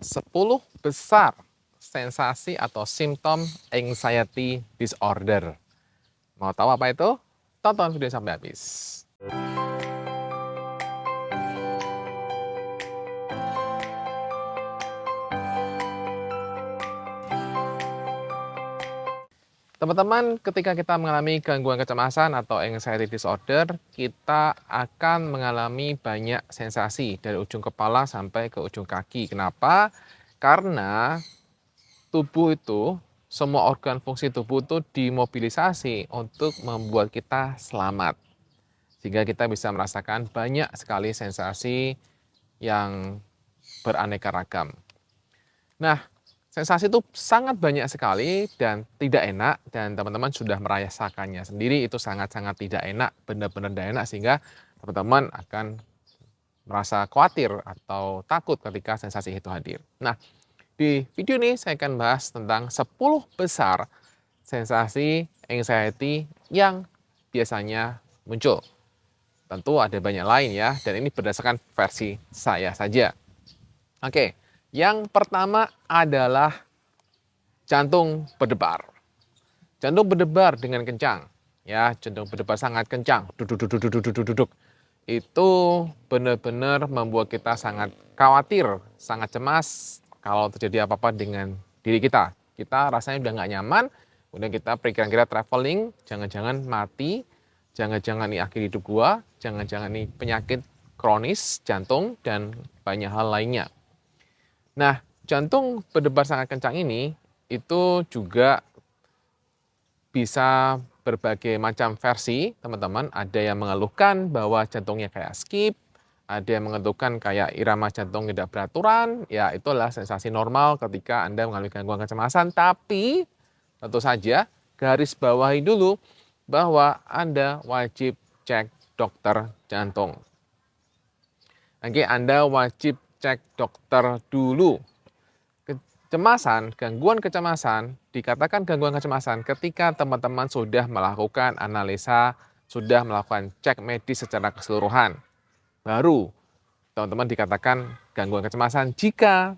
10 besar sensasi atau simptom anxiety disorder. Mau tahu apa itu? Tonton video sampai habis. Teman-teman, ketika kita mengalami gangguan kecemasan atau anxiety disorder, kita akan mengalami banyak sensasi dari ujung kepala sampai ke ujung kaki. Kenapa? Karena tubuh itu, semua organ fungsi tubuh itu dimobilisasi untuk membuat kita selamat. Sehingga kita bisa merasakan banyak sekali sensasi yang beraneka ragam. Nah, sensasi itu sangat banyak sekali dan tidak enak, dan teman-teman sudah merasakannya sendiri, itu sangat-sangat tidak enak, benar-benar tidak enak, sehingga teman-teman akan merasa khawatir atau takut ketika sensasi itu hadir. Nah, di video ini saya akan bahas tentang 10 besar sensasi anxiety yang biasanya muncul. Tentu ada banyak lain ya, dan ini berdasarkan versi saya saja. Oke, yang pertama adalah jantung berdebar. Jantung berdebar dengan kencang. Ya, jantung berdebar sangat kencang. Duduk. Itu benar-benar membuat kita sangat khawatir, sangat cemas kalau terjadi apa-apa dengan diri kita. Kita rasanya udah nggak nyaman, kemudian kita pikiran kita traveling, jangan-jangan mati, jangan-jangan ini akhir hidup gua, jangan-jangan ini penyakit kronis jantung, dan banyak hal lainnya. Nah, jantung berdebar sangat kencang ini itu juga bisa berbagai macam versi, teman-teman. Ada yang mengeluhkan bahwa jantungnya kayak skip, ada yang mengeluhkan kayak irama jantung tidak beraturan. Ya, itulah sensasi normal ketika Anda mengalami gangguan kecemasan. Tapi tentu saja garis bawahi dulu bahwa Anda wajib cek dokter jantung. Oke, Anda wajib cek dokter dulu. Kecemasan, gangguan kecemasan, dikatakan gangguan kecemasan ketika teman-teman sudah melakukan analisa, sudah melakukan cek medis secara keseluruhan. Baru teman-teman dikatakan gangguan kecemasan jika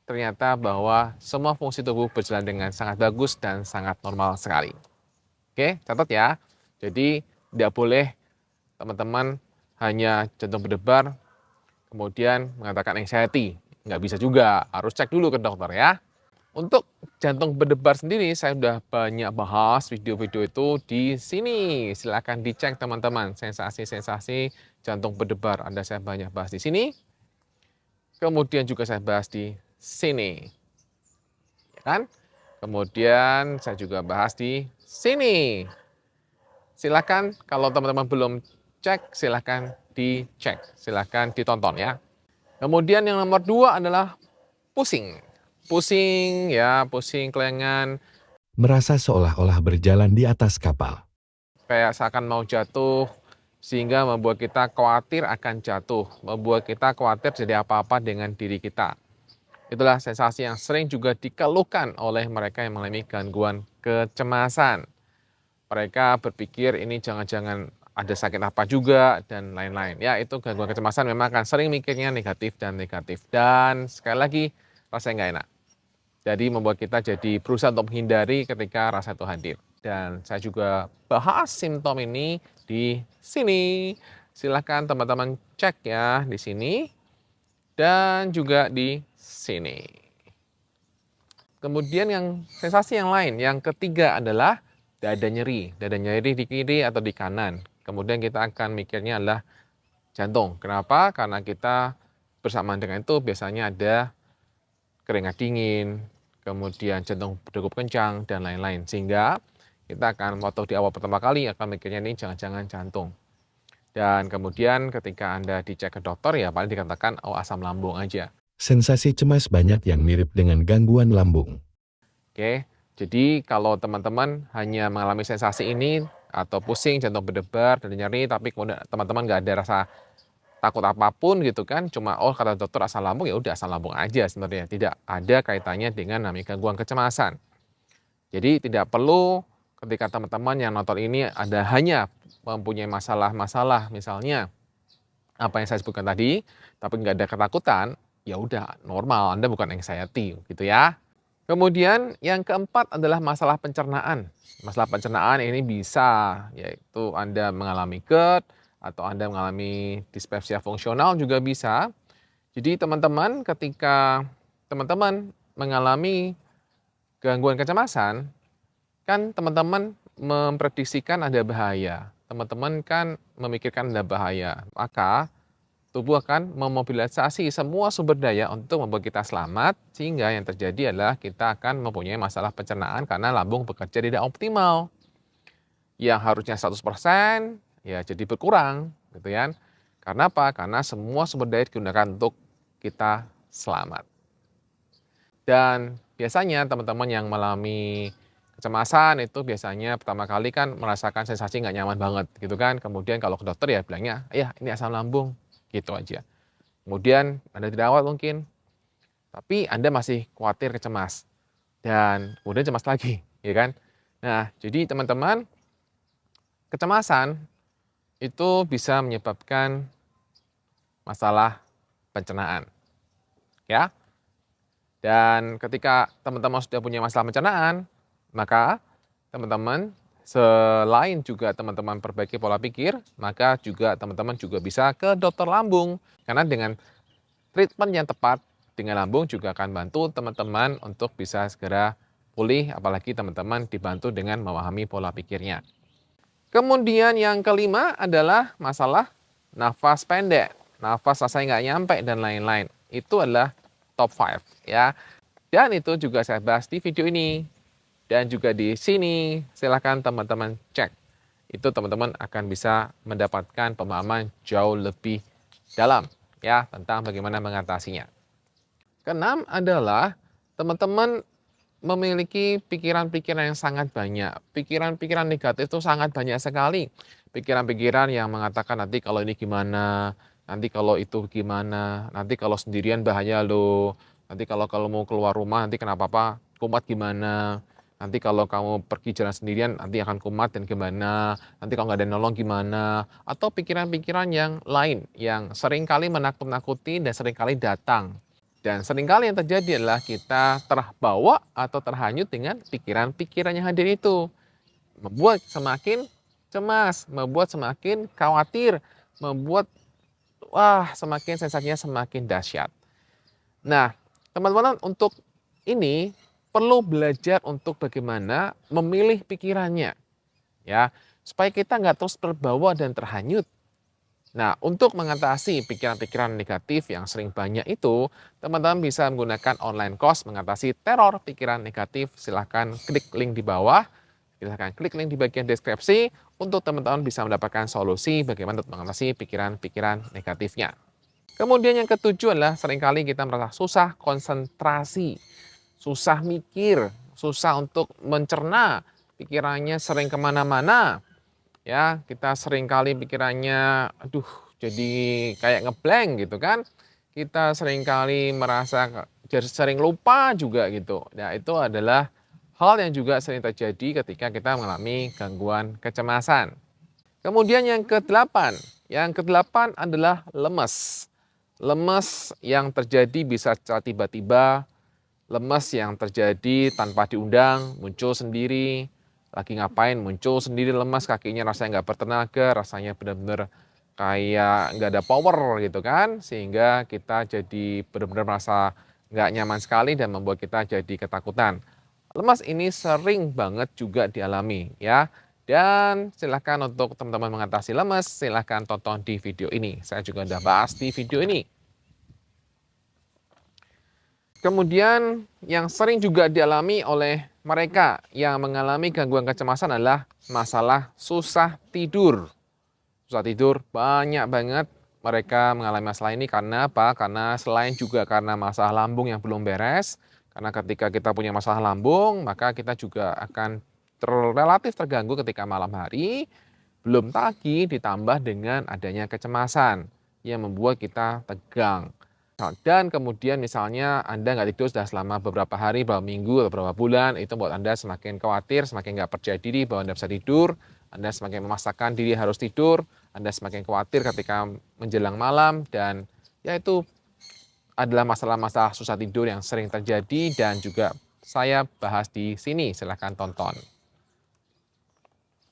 ternyata bahwa semua fungsi tubuh berjalan dengan sangat bagus dan sangat normal sekali. Oke, catat ya. Jadi tidak boleh teman-teman hanya jantung berdebar, kemudian mengatakan anxiety. Nggak bisa juga, harus cek dulu ke dokter ya. Untuk jantung berdebar sendiri, saya sudah banyak bahas video-video itu di sini. Silakan dicek teman-teman, sensasi-sensasi jantung berdebar. Ada saya banyak bahas di sini. Kemudian juga saya bahas di sini. Ya kan? Kemudian saya juga bahas di sini. Silakan kalau teman-teman belum cek, silakan dicek. Silakan ditonton ya. Kemudian yang nomor 2 adalah pusing. Pusing ya, pusing kelengan, merasa seolah-olah berjalan di atas kapal. kayak seakan mau jatuh, sehingga membuat kita khawatir akan jatuh, membuat kita khawatir jadi apa-apa dengan diri kita. Itulah sensasi yang sering juga dikeluhkan oleh mereka yang mengalami gangguan kecemasan. Mereka berpikir ini jangan-jangan ada sakit apa juga dan lain-lain. Ya, itu gangguan kecemasan memang akan sering mikirnya negatif dan negatif. Dan sekali lagi rasanya nggak enak. Jadi membuat kita jadi berusaha untuk menghindari ketika rasa itu hadir. Dan saya juga bahas simptom ini di sini. Silahkan teman-teman cek ya di sini dan juga di sini. Kemudian yang sensasi yang lain, yang ketiga adalah dada nyeri. Dada nyeri di kiri atau di kanan. Kemudian kita akan mikirnya adalah jantung. Kenapa? Karena kita bersamaan dengan itu biasanya ada keringat dingin, kemudian jantung berdegup kencang, dan lain-lain. Sehingga kita akan, waktu di awal pertama kali akan mikirnya ini jangan-jangan jantung. Dan kemudian ketika Anda dicek ke dokter ya paling dikatakan oh asam lambung aja. Sensasi cemas banyak yang mirip dengan gangguan lambung. Oke, jadi kalau teman-teman hanya mengalami sensasi ini atau pusing, jantung berdebar, dan nyeri, tapi kemudian teman-teman nggak ada rasa takut apapun gitu kan, cuma oh kata dokter asam lambung, ya udah asam lambung aja sebenarnya, tidak ada kaitannya dengan namanya gangguan kecemasan. Jadi tidak perlu ketika teman-teman yang nonton ini ada hanya mempunyai masalah-masalah misalnya apa yang saya sebutkan tadi, tapi nggak ada ketakutan, ya udah normal, Anda bukan anxiety gitu ya. Kemudian yang keempat adalah masalah pencernaan. Masalah pencernaan ini bisa yaitu Anda mengalami GERD atau Anda mengalami dispepsia fungsional juga bisa. Jadi teman-teman ketika teman-teman mengalami gangguan kecemasan, kan teman-teman memprediksikan ada bahaya. Teman-teman kan memikirkan ada bahaya. Maka tubuh akan memobilisasi semua sumber daya untuk membuat kita selamat, sehingga yang terjadi adalah kita akan mempunyai masalah pencernaan karena lambung bekerja tidak optimal. Yang harusnya 100% ya jadi berkurang, gitu kan. Karena apa? Karena semua sumber daya digunakan untuk kita selamat. Dan biasanya teman-teman yang mengalami kecemasan itu biasanya pertama kali kan merasakan sensasi nggak nyaman banget gitu kan. Kemudian kalau ke dokter ya bilangnya, ya ini asam lambung, gitu aja. Kemudian Anda dirawat mungkin, tapi Anda masih khawatir cemas, dan kemudian cemas lagi, ya kan. Nah, jadi teman-teman, kecemasan itu bisa menyebabkan masalah pencernaan, ya. Dan ketika teman-teman sudah punya masalah pencernaan, maka teman-teman selain juga teman-teman perbaiki pola pikir, maka juga teman-teman juga bisa ke dokter lambung. Karena dengan treatment yang tepat dengan lambung juga akan bantu teman-teman untuk bisa segera pulih, apalagi teman-teman dibantu dengan memahami pola pikirnya. Kemudian yang kelima adalah masalah nafas pendek, nafas rasanya nggak nyampe dan lain-lain. Itu adalah top 5 ya. Dan itu juga saya bahas di video ini. Dan juga di sini silahkan teman-teman cek. Itu teman-teman akan bisa mendapatkan pemahaman jauh lebih dalam ya tentang bagaimana mengatasinya. Keenam adalah teman-teman memiliki pikiran-pikiran yang sangat banyak. Pikiran-pikiran negatif itu sangat banyak sekali. Pikiran-pikiran yang mengatakan nanti kalau ini gimana, nanti kalau itu gimana, nanti kalau sendirian bahaya loh, nanti kalau mau keluar rumah nanti kenapa apa kumat gimana, nanti kalau kamu pergi jalan sendirian nanti akan kumat dan gimana, nanti kalau nggak ada yang nolong gimana, atau pikiran-pikiran yang lain yang seringkali menakut-nakuti dan seringkali datang. Dan seringkali yang terjadi adalah kita terbawa atau terhanyut dengan pikiran-pikiran yang hadir itu. Membuat semakin cemas, membuat semakin khawatir, membuat semakin sensasinya semakin dahsyat. Nah, teman-teman untuk ini perlu belajar untuk bagaimana memilih pikirannya, ya, supaya kita nggak terus terbawa dan terhanyut. Nah, untuk mengatasi pikiran-pikiran negatif yang sering banyak itu, teman-teman bisa menggunakan online course mengatasi teror pikiran negatif. Silahkan klik link di bawah, silahkan klik link di bagian deskripsi untuk teman-teman bisa mendapatkan solusi bagaimana untuk mengatasi pikiran-pikiran negatifnya. Kemudian yang ketujuh adalah seringkali kita merasa susah konsentrasi, susah mikir, susah untuk mencerna, pikirannya sering kemana-mana. Ya, kita seringkali pikirannya, aduh, jadi kayak ngeblank gitu kan. Kita seringkali merasa sering lupa juga gitu. Nah, itu adalah hal yang juga sering terjadi ketika kita mengalami gangguan kecemasan. Kemudian yang kedelapan adalah lemes. Lemes yang terjadi bisa secara tiba-tiba, lemes yang terjadi tanpa diundang, muncul sendiri, lagi ngapain muncul sendiri lemas, kakinya rasanya nggak bertenaga, rasanya benar-benar kayak nggak ada power gitu kan, sehingga kita jadi benar-benar merasa nggak nyaman sekali dan membuat kita jadi ketakutan. Lemas ini sering banget juga dialami ya. Dan silahkan untuk teman-teman mengatasi lemas, silahkan tonton di video ini. Saya juga udah bahas di video ini. Kemudian yang sering juga dialami oleh mereka yang mengalami gangguan kecemasan adalah masalah susah tidur. Susah tidur banyak banget mereka mengalami masalah ini karena apa? Karena selain juga karena masalah lambung yang belum beres, karena ketika kita punya masalah lambung, maka kita juga akan relatif terganggu ketika malam hari, belum lagi ditambah dengan adanya kecemasan yang membuat kita tegang. Dan kemudian misalnya Anda nggak tidur sudah selama beberapa hari, beberapa minggu, atau beberapa bulan, itu membuat Anda semakin khawatir, semakin nggak percaya diri bahwa Anda bisa tidur, Anda semakin memaksakan diri harus tidur, Anda semakin khawatir ketika menjelang malam, dan ya itu adalah masalah-masalah susah tidur yang sering terjadi dan juga saya bahas di sini. Silahkan tonton.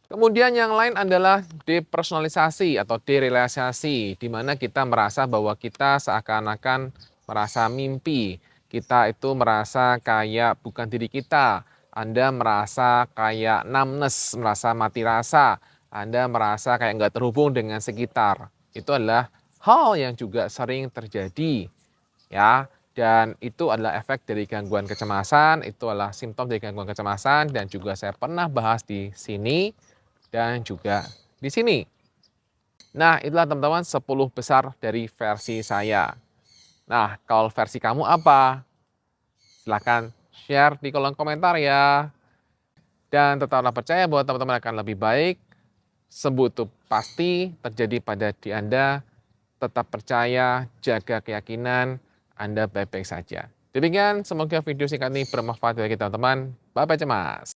Kemudian yang lain adalah depersonalisasi atau derealisasi, di mana kita merasa bahwa kita seakan-akan merasa mimpi. Kita itu merasa kayak bukan diri kita. Anda merasa kayak numbness, merasa mati rasa. Anda merasa kayak nggak terhubung dengan sekitar. Itu adalah hal yang juga sering terjadi, ya. Dan itu adalah efek dari gangguan kecemasan, itu adalah simptom dari gangguan kecemasan, dan juga saya pernah bahas di sini dan juga di sini. Nah, itulah teman-teman 10 besar dari versi saya. Nah, kalau versi kamu apa? Silahkan share di kolom komentar ya. Dan tetaplah percaya bahwa teman-teman akan lebih baik. Sembuh itu pasti terjadi pada diri Anda. Tetap percaya, jaga keyakinan, Anda baik-baik saja. Demikian, semoga video singkat ini bermanfaat bagi teman-teman. Bye-bye cemas.